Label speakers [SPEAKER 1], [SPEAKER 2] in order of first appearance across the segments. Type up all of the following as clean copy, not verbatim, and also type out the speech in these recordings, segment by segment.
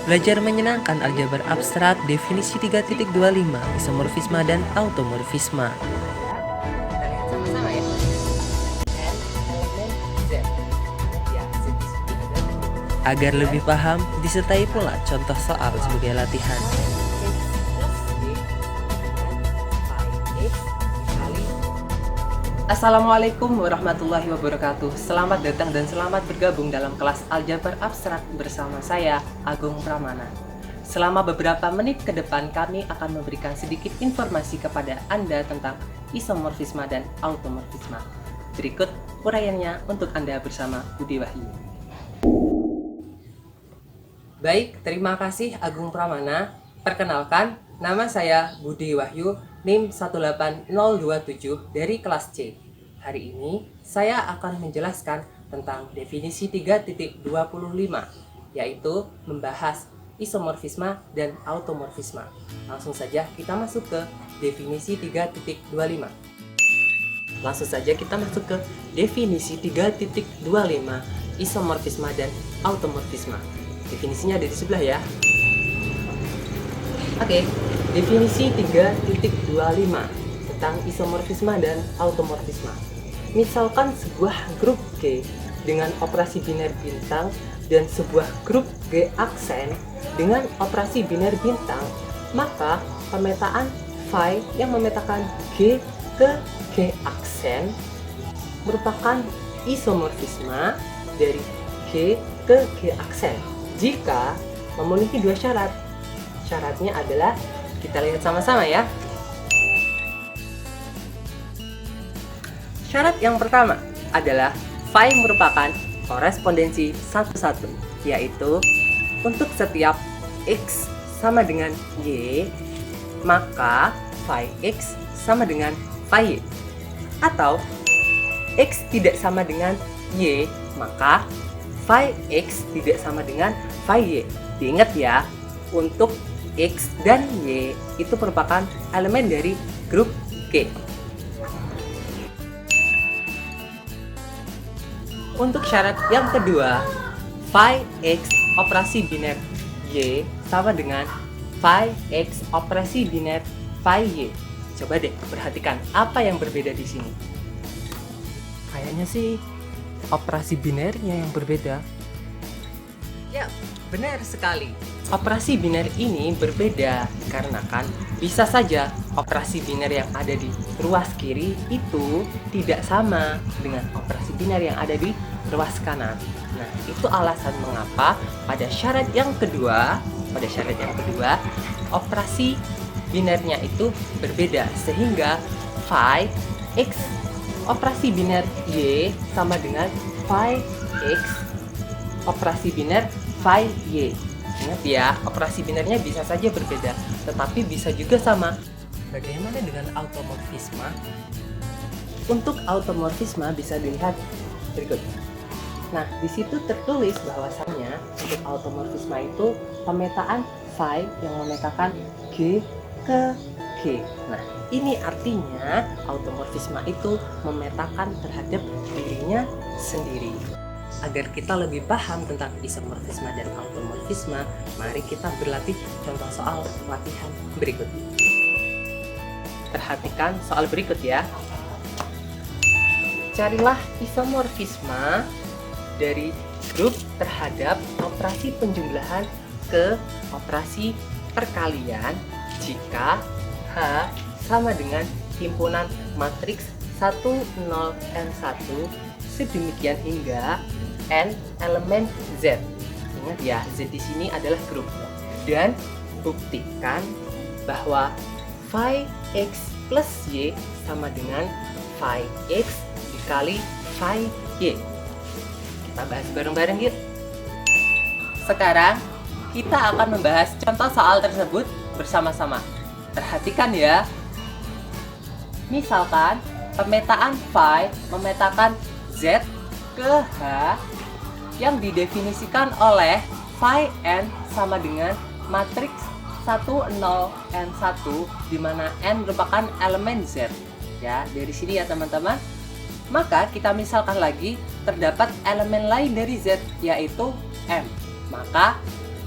[SPEAKER 1] Belajar menyenangkan aljabar abstrak definisi 3.25 isomorfisme dan automorfisme.
[SPEAKER 2] Kita lihat sama-sama ya. N elemen Z. Ya, Z di sini ada
[SPEAKER 1] Agar lebih paham, disertai pula contoh soal sebagai latihan.
[SPEAKER 2] X plus Y pi X dikali. Assalamualaikum warahmatullahi wabarakatuh. Selamat datang dan selamat bergabung dalam kelas aljabar abstrak bersama saya, Agung Pramana. Selama beberapa menit ke depan kami akan memberikan sedikit informasi kepada Anda tentang isomorfisme dan automorfisme. Berikut uraiannya untuk Anda bersama Budi Wahyu. Baik, terima kasih Agung Pramana. Perkenalkan, nama saya Budi Wahyu, NIM 18027 dari kelas C. Hari ini saya akan menjelaskan tentang definisi 3.25, yaitu membahas isomorfisme dan automorfisme. Langsung saja kita masuk ke definisi 3.25. Langsung saja kita masuk ke definisi 3.25 isomorfisme dan automorfisme. Definisinya ada di sebelah ya. Oke, definisi 3.25 tentang isomorfisme dan automorfisme. Misalkan sebuah grup G dengan operasi biner bintang dan sebuah grup G aksen dengan operasi biner bintang, maka pemetaan phi yang memetakan G ke G aksen merupakan isomorfisme dari G ke G aksen jika memenuhi dua syarat. Syaratnya adalah, kita lihat sama-sama ya. Syarat yang pertama adalah phi merupakan korespondensi satu-satu, yaitu untuk setiap X sama dengan Y, maka phi X sama dengan phi Y. Atau X tidak sama dengan Y, maka phi X tidak sama dengan phi Y. Diingat ya, untuk X dan Y itu merupakan elemen dari grup G. Untuk syarat yang kedua, phi X operasi biner Y sama dengan phi X operasi biner phi Y. Coba deh perhatikan apa yang berbeda di sini.
[SPEAKER 1] Kayaknya sih operasi binernya yang berbeda.
[SPEAKER 2] Ya, benar sekali. Operasi biner ini berbeda karena kan bisa saja operasi biner yang ada di ruas kiri itu tidak sama dengan operasi biner yang ada di ruas kanan. Nah, itu alasan mengapa pada syarat yang kedua, operasi binernya itu berbeda sehingga phi X operasi biner Y sama dengan phi X operasi biner phi Y. Ingat ya, operasi binernya bisa saja berbeda, tetapi bisa juga sama.
[SPEAKER 1] Bagaimana dengan automorfisme?
[SPEAKER 2] Untuk automorfisme bisa dilihat berikut. Nah, di situ tertulis bahwasannya untuk automorfisme itu pemetaan phi yang memetakan G ke G. Nah, ini artinya automorfisme itu memetakan terhadap dirinya sendiri. Agar kita lebih paham tentang isomorfisme dan automorfisme, mari kita berlatih contoh soal latihan berikut. Perhatikan soal berikut ya. Carilah isomorfisme dari grup terhadap operasi penjumlahan ke operasi perkalian jika H sama dengan himpunan matriks 1, 0, N1 sedemikian hingga N elemen Z. Ingat ya, Z di sini adalah grup. Dan buktikan bahwa phi X plus Y sama dengan phi X dikali phi Y. Kita bahas bareng-bareng yuk. Sekarang kita akan membahas contoh soal tersebut bersama-sama. Perhatikan ya. Misalkan pemetaan phi memetakan Z ke H yang didefinisikan oleh phi N sama dengan matriks 1, 0, N1 di mana N merupakan elemen Z. Ya, dari sini ya teman-teman. Maka kita misalkan lagi terdapat elemen lain dari Z yaitu M. Maka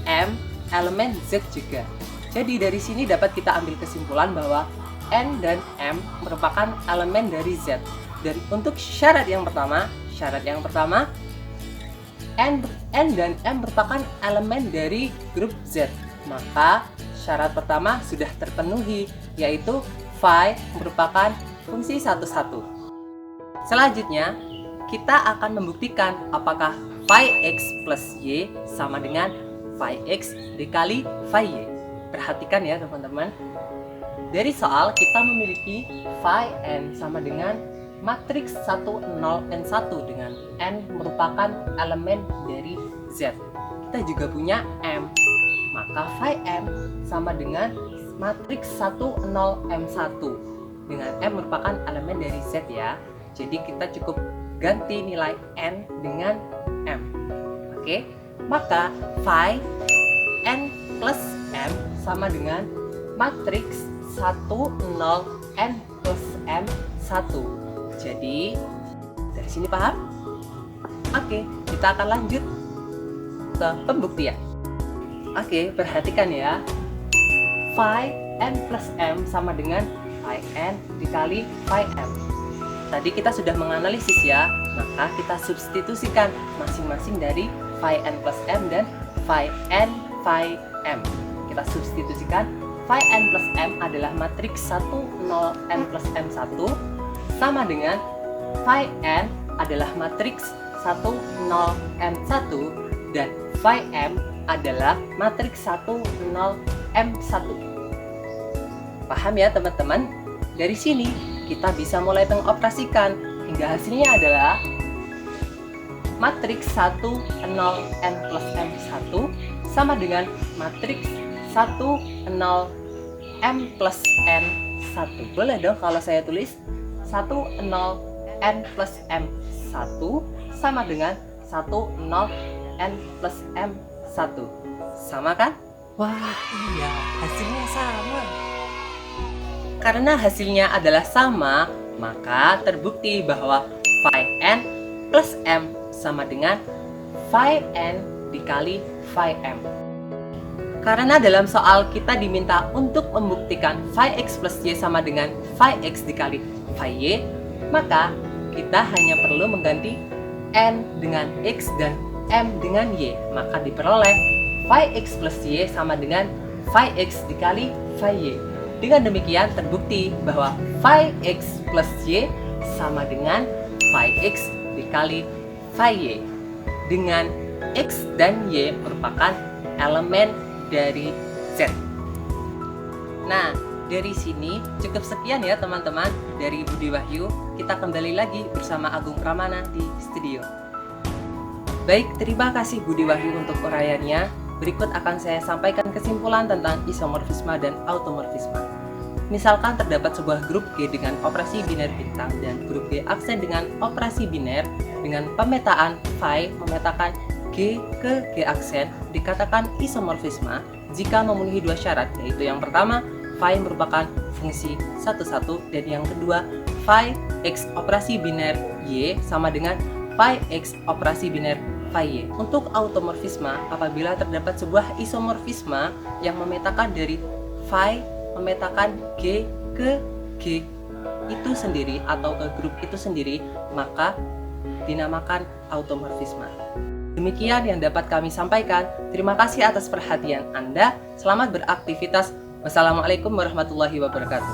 [SPEAKER 2] M elemen Z juga. Jadi dari sini dapat kita ambil kesimpulan bahwa N dan M merupakan elemen dari Z. Dan untuk syarat yang pertama N dan M merupakan elemen dari grup Z. Maka syarat pertama sudah terpenuhi, yaitu phi merupakan fungsi satu-satu. Selanjutnya, kita akan membuktikan apakah phi x plus y sama dengan phi x dikali phi y. Perhatikan ya teman-teman. Dari soal kita memiliki phi n sama dengan matriks 1, 0, n1 dengan n merupakan elemen dari Z. Kita juga punya M. Maka phi m sama dengan matriks 1, 0, m1 dengan m merupakan elemen dari Z ya. Jadi kita cukup ganti nilai n dengan m. Oke, maka phi n plus m sama dengan matriks 1, 0, n plus m1. Jadi dari sini paham? Oke, kita akan lanjut ke pembuktian. Oke, perhatikan ya. Phi n plus m sama dengan phi n dikali phi m. Tadi kita sudah menganalisis ya, maka kita substitusikan masing-masing dari phi n plus m dan phi n phi m. Kita substitusikan phi n plus m adalah matriks 1, 0, n plus m1 sama dengan phi n adalah matriks 1, 0, m1 dan phi m adalah matriks 1, 0, m1. Paham ya teman-teman? Dari sini kita bisa mulai mengoperasikan hingga hasilnya adalah matriks 1, 0, n plus m1 sama dengan matriks 1, 0, m plus n1. Boleh dong kalau saya tulis 1, 0, n plus m1 sama dengan 1, 0, n plus m1. Sama kan?
[SPEAKER 1] Wah, iya, hasilnya sama.
[SPEAKER 2] Karena hasilnya adalah sama, maka terbukti bahwa phi n plus m sama dengan phi n dikali phi m. Karena dalam soal kita diminta untuk membuktikan phi x plus y sama dengan phi x dikali phi y, maka kita hanya perlu mengganti n dengan x dan m dengan y. Maka diperoleh phi x plus y sama dengan phi x dikali phi y. Dengan demikian terbukti bahwa phi x plus y sama dengan phi x dikali phi y. Dengan x dan y merupakan elemen dari Z. Nah, dari sini cukup sekian ya teman-teman dari Budi Wahyu. Kita kembali lagi bersama Agung Pramana di studio. Baik, terima kasih Budi Wahyu untuk uraiannya. Berikut akan saya sampaikan kesimpulan tentang isomorfisme dan automorfisme. Misalkan terdapat sebuah grup G dengan operasi biner bintang dan grup G aksen dengan operasi biner dengan pemetaan phi memetakan G ke G aksen, dikatakan isomorfisme jika memenuhi dua syarat, yaitu yang pertama phi merupakan fungsi satu-satu dan yang kedua phi x operasi biner y sama dengan phi x operasi biner phi y. Untuk automorfisme, apabila terdapat sebuah isomorfisme yang memetakan dari phi memetakan G ke G itu sendiri atau ke grup itu sendiri, maka dinamakan automorfisme. Demikian yang dapat kami sampaikan. Terima kasih atas perhatian Anda. Selamat beraktivitas. Wassalamualaikum warahmatullahi wabarakatuh.